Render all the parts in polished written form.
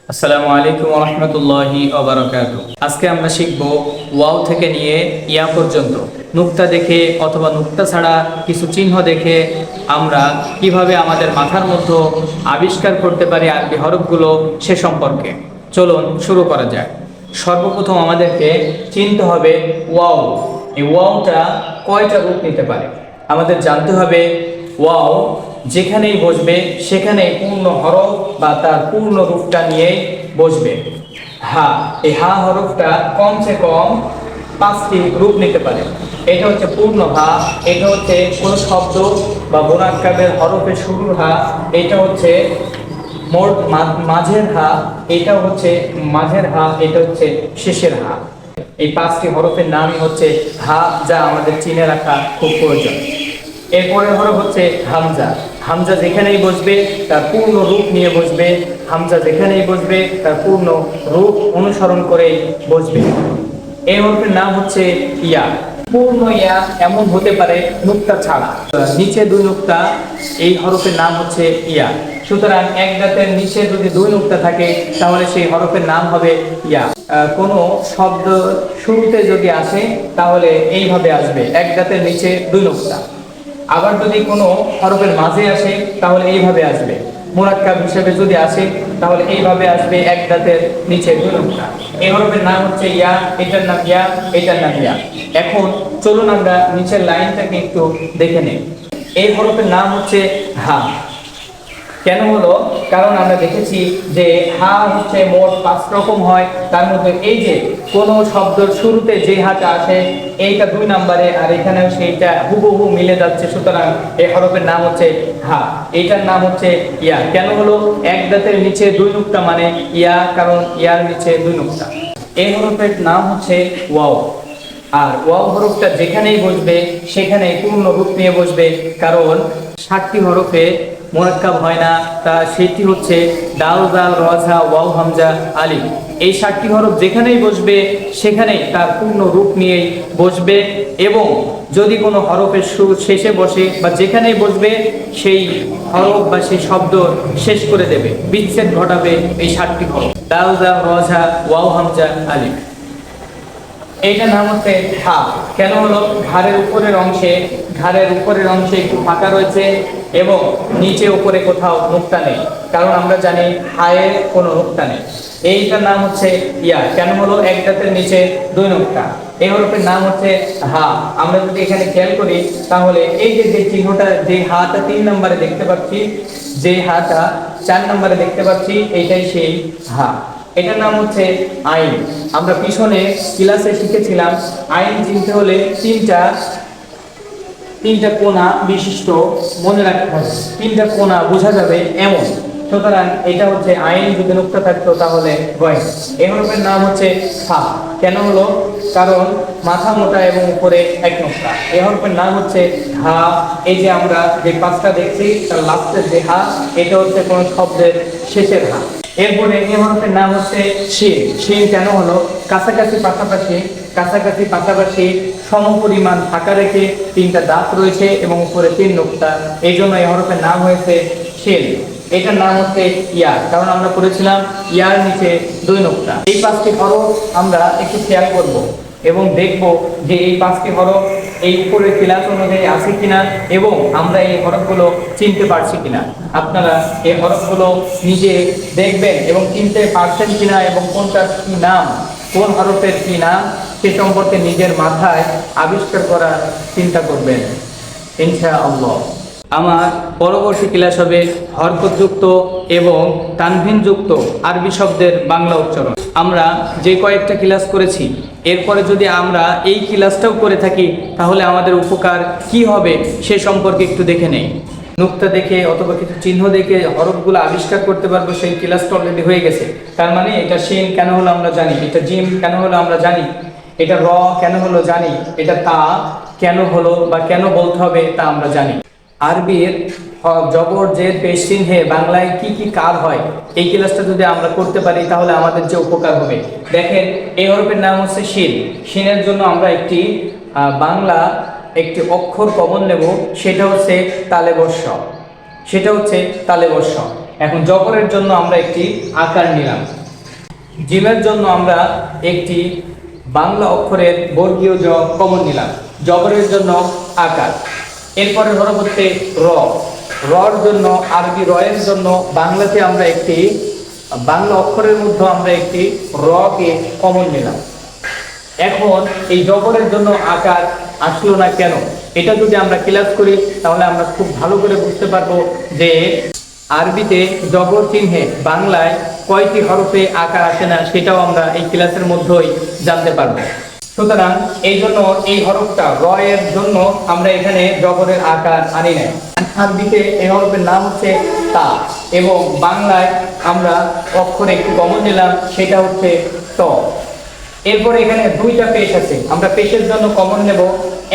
আসসালামু আলাইকুম ওয়া রাহমাতুল্লাহি ওয়া বারাকাতুহু। আজকে আমরা শিখব ওয়াও থেকে নিয়ে ইয়া পর্যন্ত নুক্তা দেখে অথবা নুক্তা ছাড়া কিছু চিহ্ন দেখে আমরা কিভাবে আমাদের মাথার মধ্যে আবিষ্কার করতে পারি আরবি হরফগুলো সে সম্পর্কে। চলুন শুরু করা যাক। সর্বপ্রথম আমাদেরকে চিনতে হবে ওয়াও। এই ওয়াওটা কয়টা রূপ নিতে পারে আমাদের জানতে হবে। ওয়াও যেখানেই বসবে সেখানেই পূর্ণ হরফ বা তার পূর্ণ রূপটা নিয়ে বসবে। হা, এই হা হরফটা কমসে কম 5টি রূপ নিতে পারে। এটা হচ্ছে পূর্ণ হা, এটা হচ্ছে কোনো শব্দ বা মুরাক্কাবের হরফের শুরুর হা, এটা হচ্ছে মোট মাঝের হা, এটা হচ্ছে মাঝের হা, এটা হচ্ছে শেষের হা। এই 5টি হরফের নামই হচ্ছে হা, যা আমাদের চিনে রাখা খুব প্রয়োজন। এরপরের হরফ হচ্ছে হামজা। হামজা যেখানেই বসবে তার পূর্ণ রূপ নিয়ে বসবে। হামজা যেখানেই বসবে তার পূর্ণ রূপ অনুসরণ করে বসবে। এই হরফের নাম হচ্ছে ইয়া। পূর্ণ ইয়া এমন হতে পারে নুক্তা ছাড়া, নিচে 2 নুক্তা, এই হরফের নাম হচ্ছে ইয়া। সুতরাং এক দাঁতের নিচে যদি 2 নুক্তা থাকে তাহলে সেই হরফের নাম হবে ইয়া। কোনো শব্দ শুরুতে যদি আসে তাহলে এইভাবে আসবে, এক দাঁতের নিচে 2 নুক্তা। আবার যদি কোনো হরফের মাঝে আসে তাহলে এইভাবে আসবে। মুরাক্কাব হিসেবে যদি আসে তাহলে এইভাবে আসবে, এক দাঁতের নিচে 2 নুক্তা। এই হরফের নাম হচ্ছে ইয়া, এটার নাম ইয়া, এটার নাম ইয়া। এখন চলুন আমরা নিচের লাইনটাকে একটু দেখে নেই। এই হরফের নাম হচ্ছে হা। কেন হলো? কারণ আমরা দেখেছি যে হা হচ্ছে মোট 5 রকম হয়। তার মধ্যে এই যে কোনো শব্দের শুরুতে যে হাটা আসে এইটা 2 নম্বরে, আর এখানেও সেইটা হুবহু মিলে যাচ্ছে। সুতরাং এই হরফের নাম হচ্ছে হা, এইটার নাম হচ্ছে ইয়া। কেন হলো? এক দাঁতের নিচে 2 নুক্তা মানে ইয়া, কারণ ইয়ার নিচে 2 নুক্তা। এই হরফের নাম হচ্ছে ওয়াও। আর ওয়াও হরফটা যেখানেই বসবে সেখানেই পূর্ণ রূপ নিয়ে বসবে, কারণ 7টি হরফে মুরাক্কাব হয় না। তা সেটি হচ্ছে দাল, জাল, র, ঝা, ওয়াও, হামজা, আলিফ। এই 7টি হরফ যেখানেই বসবে সেখানেই তার পূর্ণ রূপ নিয়েই বসবে। এবং যদি কোনো হরফের শেষে বসে বা যেখানেই বসবে সেই হরফ বা সেই শব্দ শেষ করে দেবে, বিচ্ছেদ ঘটাবে এই 7টি হরফ দাল, জাল, র, ঝা, ওয়াও, হামজা, আলিফ। এইটার নাম হচ্ছে হা। কেন হলো? ঘাড়ের উপরের অংশে একটু ফাঁকা রয়েছে এবং নিচে উপরে কোথাও নুক্তা নেই, কারণ আমরা জানি হায়ের কোনো নুক্তা নেই। এইটার নাম হচ্ছে ইয়া। কেন হলো? এক দাঁতের নিচে 2 নুক্তা। এই হরফের নাম হচ্ছে হা। আমরা যদি এখানে খেয়াল করি তাহলে এই যে চিহ্নটা, যে হাটা 3 নম্বরে দেখতে পাচ্ছি, যে হাটা 4 নম্বরে দেখতে পাচ্ছি, এইটাই সেই হা। এটার নাম হচ্ছে আইন। আমরা পিছনে ক্লাসে শিখেছিলাম আইন চিনতে হলে তিনটা কোণা বিশিষ্ট, মনে রাখতে হবে। 3টা কোণা বোঝা যাবে এমন। সুতরাং এটা হচ্ছে আইন, যদি নুক্তা থাকতো তাহলে গয়েন। এই হরফের নাম হচ্ছে ফা। কেন হলো? কারণ মাথা মোটা এবং উপরে 1 নুক্তা। এই হরফের নাম হচ্ছে হা। এই যে আমরা যে 5টা দেখছি তার লাস্টের যে হা, এটা হচ্ছে কোনো শব্দের শেষের হা। এরপরে এই হরফের নাম হচ্ছে শিন। শিন কেন হলো? কাছাকাছি পাশাপাশি সমপরিমাণ ফাঁকা রেখে 3টা দাঁত রয়েছে এবং উপরে 3 নুক্তা, এই জন্য এই হরফের নাম হয়েছে শিন। এটার নাম হচ্ছে ইয়া, কারণ আমরা পড়েছিলাম ইয়ার নিচে 2 নুক্তা। এই 5টি হরফ আমরা একটু খেয়াল করব এবং দেখব যে এই 5টি হরফ এই উপরের ক্লাস অনুযায়ী আছে কিনা এবং আমরা এই হরফগুলো চিনতে পারছি কিনা। আপনারা এই হরফগুলো নিজে দেখবেন এবং চিনতে পারছেন কিনা, এবং কোনটার কি নাম, কোন হরফের কি নাম সে সম্পর্কে নিজের মাথায় আবিষ্কার করার চিন্তা করবেন ইনশাআল্লাহ। আমার পরবর্তী ক্লাস হবে হরকতযুক্ত এবং তানভিনযুক্ত আরবি শব্দের বাংলা উচ্চারণ। আমরা যে কয়েকটা ক্লাস করেছি এরপরে যদি আমরা এই ক্লাসটাও করে থাকি তাহলে আমাদের উপকার কি হবে সে সম্পর্কে একটু দেখে নেই। নুক্তা দেখে অথবা কিছু চিহ্ন দেখে হরফগুলো আবিষ্কার করতে পারবো, সেই ক্লাসটা অলরেডি হয়ে গেছে। তার মানে এটা শিন কেন হলো আমরা জানি, এটা জিম কেন হলো আমরা জানি, এটা র কেন হলো জানি, এটা তা কেন হলো বা কেন বলতে হবে তা আমরা জানি। আরবির জবর, জের, পেশ, চিহ্নে বাংলায় কি কি কাজ হয় এই ক্লাসটা যদি আমরা করতে পারি তাহলে আমাদের যে উপকার হবে। দেখেন, এই হরফের নাম হচ্ছে শিন। শিনের জন্য আমরা একটি বাংলা একটি অক্ষর কমন নেব, সেটা হচ্ছে তালে বর্ষ। এখন জবরের জন্য আমরা একটি আকার নিলাম, জিমের জন্য আমরা একটি বাংলা অক্ষরের বর্গীয় জ কমন নিলাম, জবরের জন্য আকার। এরপরে হরফ হচ্ছে র, রর জন্য আরবি রয়ের জন্য বাংলাতে আমরা একটি বাংলা অক্ষরের মধ্যে আমরা একটি র কে কমন নিলাম। এখন এই জবরের জন্য আকার আসলো না কেন, এটা যদি আমরা ক্লাস করি তাহলে আমরা খুব ভালো করে বুঝতে পারবো যে আরবিতে জবর চিহ্নে বাংলায় কয়টি হরফে আকার আসে না, সেটাও আমরা এই ক্লাসের মধ্যেই জানতে পারবো। সুতরাং এই জন্য এই হরফটা র এর জন্য আমরা এখানে জবরের আকার আনি নাই। আরবিতে এই হরফের নাম হচ্ছে তা, এবং বাংলায় আমরা অক্ষরে একটু কমন নিলাম, সেটা হচ্ছে ত। এরপরে এখানে দুইটা পেশ আছে, আমরা পেশের জন্য কমন নেব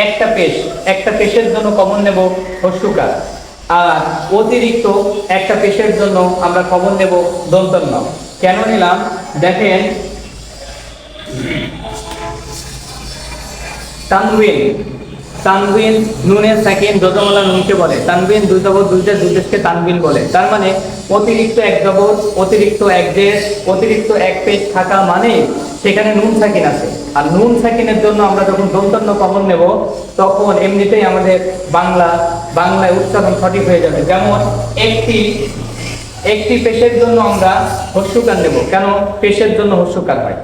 একটা পেশের জন্য কমন নেব হস্যকার, আর অতিরিক্ত একটা পেশের জন্য আমরা কমন নেব দন্তন্য। কেন নিলাম দেখেন, তানবিন নুনে সাকিন যজমালা নুনকে বলে, তানবিন দুই জবর দুইটা দুই দেশকে তানবিন বলে। তার মানে অতিরিক্ত এক জবর, অতিরিক্ত এক দেশ, অতিরিক্ত এক পেশ থাকা মানে সেখানে নুন সাকিন আছে। আর নুন সাকিনের জন্য আমরা যখন দন্তন্য কমন নেব তখন এমনিতেই আমাদের বাংলায় উচ্চারণ সঠিক হয়ে যাবে। যেমন একটি পেশের জন্য আমরা হস্যকার নেব। কেন পেশের জন্য হস্যকার হয়?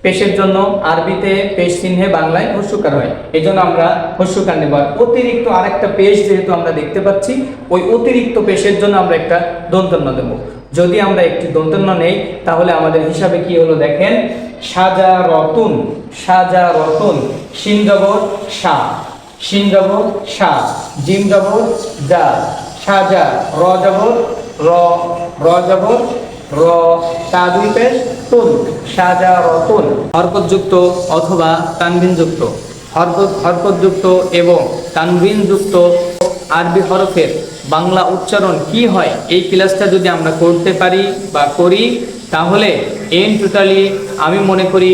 পেশের জন্য আরবিতে পেশ চিহ্নে বাংলায় হস্যকার হয়, এই জন্য আমরা হস্যকার নেব। অতিরিক্ত আরেকটা পেশ যেহেতু আমরা দেখতে পাচ্ছি, ওই অতিরিক্ত পেশের জন্য আমরা একটা দন্তন্য দেব। যদি আমরা একটি দন্তন্য নেই তাহলে আমাদের হিসাবে কি হলো দেখেন, সাজা রতুন, সাজা রতুন, শিন জবর সা, শিন জবর সা, জিম জবর যা, সাজা, র জবর র, র জবর র, তা দুই পেশ তুন, সাজা রতুন। হরকতযুক্ত অথবা তানবিনযুক্ত, হরকতযুক্ত এবং তানবিনযুক্ত আরবি হরফের বাংলা উচ্চারণ কি হয়, এই ক্লাসটা যদি আমরা করতে পারি বা করি তাহলে এন টোটালি আমি মনে করি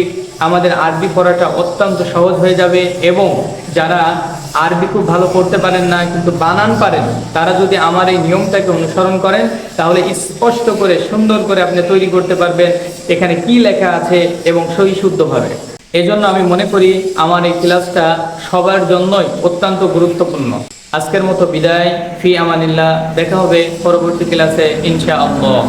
আমাদের আরবি পড়াটা অত্যন্ত সহজ হয়ে যাবে। এবং যারা আরবি খুব ভালো পড়তে পারেন না কিন্তু বানান পারেন, তারা যদি আমার এই নিয়মটাকে অনুসরণ করেন তাহলে স্পষ্ট করে সুন্দর করে আপনি তৈরি করতে পারবেন এখানে কি লেখা আছে এবং সহি শুদ্ধভাবে। এজন্য আমি মনে করি আমার এই ক্লাসটা সবার জন্যই অত্যন্ত গুরুত্বপূর্ণ। আজকের মতো বিদায়, ফি আমানিল্লাহ, দেখা হবে পরবর্তী ক্লাসে ইনশাআল্লাহ।